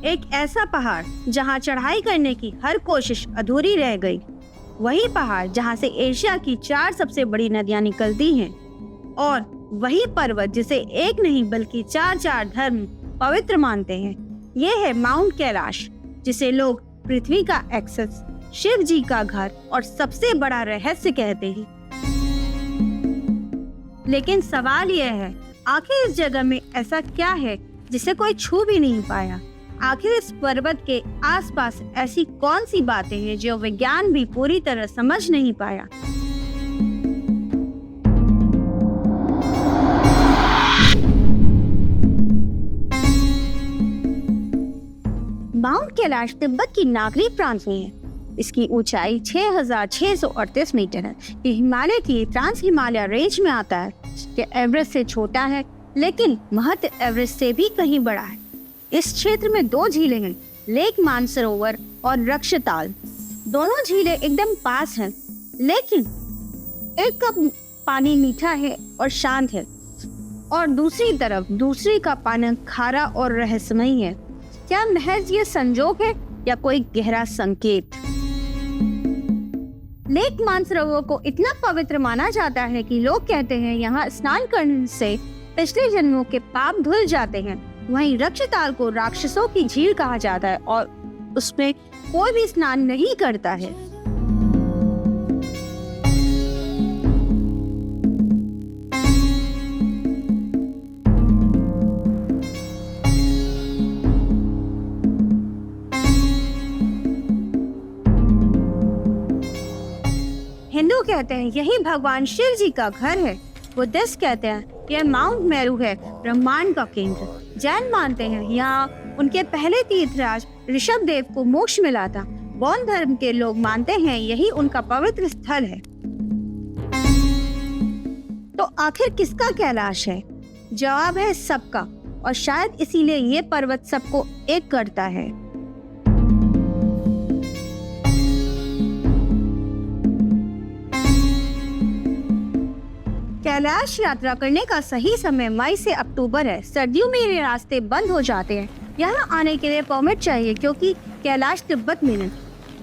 एक ऐसा पहाड़ जहां चढ़ाई करने की हर कोशिश अधूरी रह गई। वही पहाड़ जहां से एशिया की 4 सबसे बड़ी नदियां निकलती हैं। और वही पर्वत जिसे एक नहीं बल्कि 4 धर्म पवित्र मानते हैं। ये है माउंट कैलाश, जिसे लोग पृथ्वी का एक्सेस, शिव जी का घर और सबसे बड़ा रहस्य कहते हैं। लेकिन सवाल यह है, आखिर इस जगह में ऐसा क्या है जिसे कोई छू भी नहीं पाया? आखिर इस पर्वत के आसपास ऐसी कौन सी बातें हैं जो विज्ञान भी पूरी तरह समझ नहीं पाया? माउंट कैलाश तिब्बत की नागरी प्रांत में है। इसकी ऊंचाई 6,638 मीटर है। ये हिमालय की ट्रांस हिमालय रेंज में आता है। ये एवरेस्ट से छोटा है, लेकिन महत्व एवरेस्ट से भी कहीं बड़ा है। इस क्षेत्र में 2 झीलें हैं, लेक मानसरोवर और रक्षताल। दोनों झीलें एकदम पास हैं, लेकिन एक का पानी मीठा है और शांत है, और दूसरी का पानी खारा और रहस्यमयी है। क्या महज ये संजोग है या कोई गहरा संकेत? लेक मानसरोवर को इतना पवित्र माना जाता है कि लोग कहते हैं यहाँ स्नान करने से पिछले जन्मों के पाप धुल जाते हैं। वहीं रक्षताल को राक्षसों की झील कहा जाता है और उसमें कोई भी स्नान नहीं करता है। हिंदू कहते हैं यही भगवान शिव जी का घर है। बुद्धिस्ट कहते हैं यह माउंट मेरू है, ब्रह्मांड का केंद्र। जैन मानते हैं यहाँ उनके पहले तीर्थराज ऋषभ देव को मोक्ष मिला था। बौद्ध धर्म के लोग मानते हैं यही उनका पवित्र स्थल है। तो आखिर किसका कैलाश है? जवाब है सबका, और शायद इसीलिए ये पर्वत सबको एक करता है। कैलाश यात्रा करने का सही समय मई से अक्टूबर है। सर्दियों में ये रास्ते बंद हो जाते हैं। यहाँ आने के लिए परमिट चाहिए, क्योंकि कैलाश तिब्बत में है।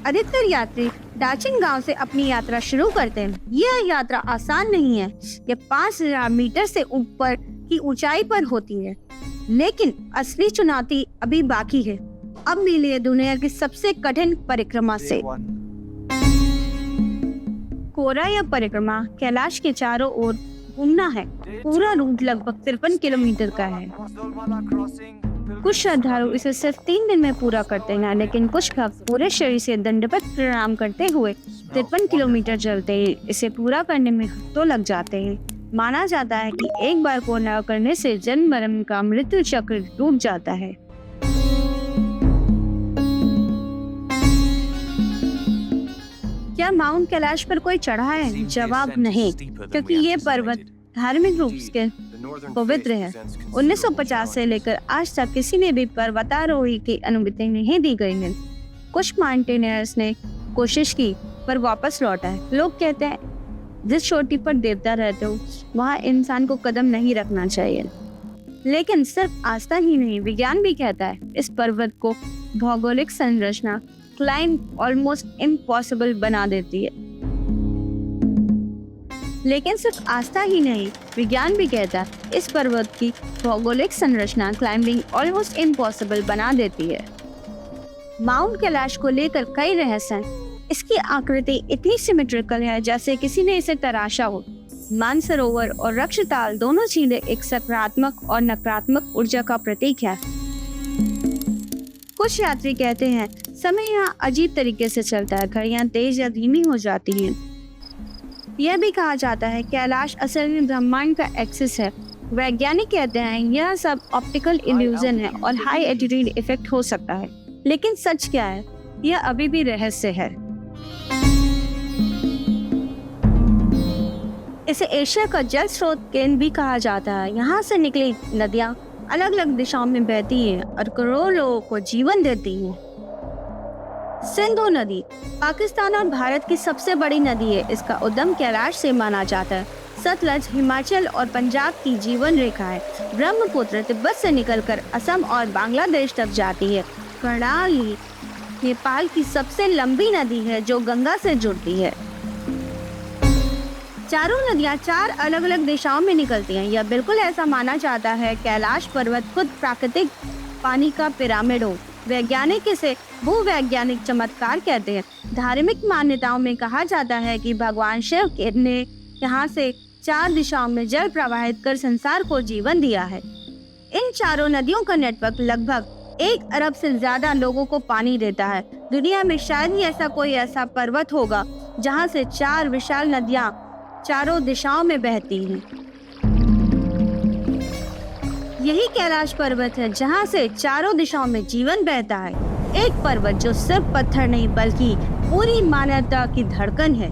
अधिकतर यात्री डाचिन गांव से अपनी यात्रा शुरू करते हैं। यह यात्रा आसान नहीं है। ये 5,000 मीटर से ऊपर की ऊंचाई पर होती है, लेकिन असली चुनौती अभी बाकी है। अब मिलिए दुनिया की सबसे कठिन परिक्रमा से। कोरा या परिक्रमा कैलाश के चारों ओर घूमना है। पूरा रूट लगभग 53 किलोमीटर का है। कुछ श्रद्धालु इसे सिर्फ 3 दिन में पूरा करते हैं, लेकिन कुछ भक्त पूरे शरीर से दंडवत प्रणाम करते हुए 53 किलोमीटर चलते हैं। इसे पूरा करने में हफ्तों लग जाते हैं। माना जाता है कि एक बार को न करने से जन्म मरण का मृत्यु चक्र टूट जाता है। क्या माउंट कैलाश पर कोई चढ़ा है? जवाब नहीं, क्योंकि ये पर्वत धार्मिक रूप से पवित्र है। 1950 से लेकर आज तक किसी ने भी पर्वतारोही की अनुमति नहीं दी गई है। कुछ माउंटेनियर्स ने कोशिश की पर वापस लौटा है। लोग कहते हैं जिस चोटी पर देवता रहते हो वहाँ इंसान को कदम नहीं रखना चाहिए। लेकिन सिर्फ आस्था ही नहीं, विज्ञान भी कहता है इस पर्वत को भौगोलिक संरचना क्लाइंब ऑलमोस्ट इम्पॉसिबल बना देती है। लेकिन सिर्फ आस्था ही नहीं, विज्ञान भी कहता है इस पर्वत की भौगोलिक संरचना क्लाइंबिंग ऑलमोस्ट इम्पॉसिबल बना देती है। माउंट कैलाश को लेकर कई रहस्य हैं। इसकी आकृति इतनी सिमेट्रिकल है जैसे किसी ने इसे तराशा हो। मानसरोवर और रक्षताल दोनों झीलें एक सकारात्मक और नकारात्मक ऊर्जा का प्रतीक है। कुछ यात्री कहते हैं समय यहाँ अजीब तरीके से चलता है, घड़ियाँ तेज या धीमी हो जाती हैं। यह भी कहा जाता है कैलाश असल में ब्रह्मांड का एक्सिस है। वैज्ञानिक कहते हैं यह सब ऑप्टिकल इल्यूजन है और हाई एल्टीट्यूड इफेक्ट हो सकता है। लेकिन सच क्या है, यह अभी भी रहस्य है। इसे एशिया का जल स्रोत केंद्र भी कहा जाता है। यहाँ से निकली नदियाँ अलग अलग दिशाओं में बहती हैं और करोड़ों लोगों को जीवन देती हैं। सिंधु नदी पाकिस्तान और भारत की सबसे बड़ी नदी है। इसका उद्गम कैलाश से माना जाता है। सतलज हिमाचल और पंजाब की जीवन रेखा है। ब्रह्मपुत्र तिब्बत से निकलकर असम और बांग्लादेश तक जाती है। कर्णाली नेपाल की सबसे लंबी नदी है जो गंगा से जुड़ती है। चारों नदियां 4 अलग अलग दिशाओं में निकलती हैं। यह बिल्कुल ऐसा माना जाता है कैलाश पर्वत खुद प्राकृतिक पानी का पिरामिड हो। वैज्ञानिक इसे भूवैज्ञानिक चमत्कार कहते हैं। धार्मिक मान्यताओं में कहा जाता है कि भगवान शिव ने यहाँ से 4 दिशाओं में जल प्रवाहित कर संसार को जीवन दिया है। इन चारों नदियों का नेटवर्क लगभग 1 अरब से ज्यादा लोगों को पानी देता है। दुनिया में शायद ही ऐसा पर्वत होगा जहाँ से 4 विशाल नदियाँ चारों दिशाओं में बहती हैं। यही कैलाश पर्वत है जहाँ से चारों दिशाओं में जीवन बहता है। एक पर्वत जो सिर्फ पत्थर नहीं बल्कि पूरी मानवता की धड़कन है।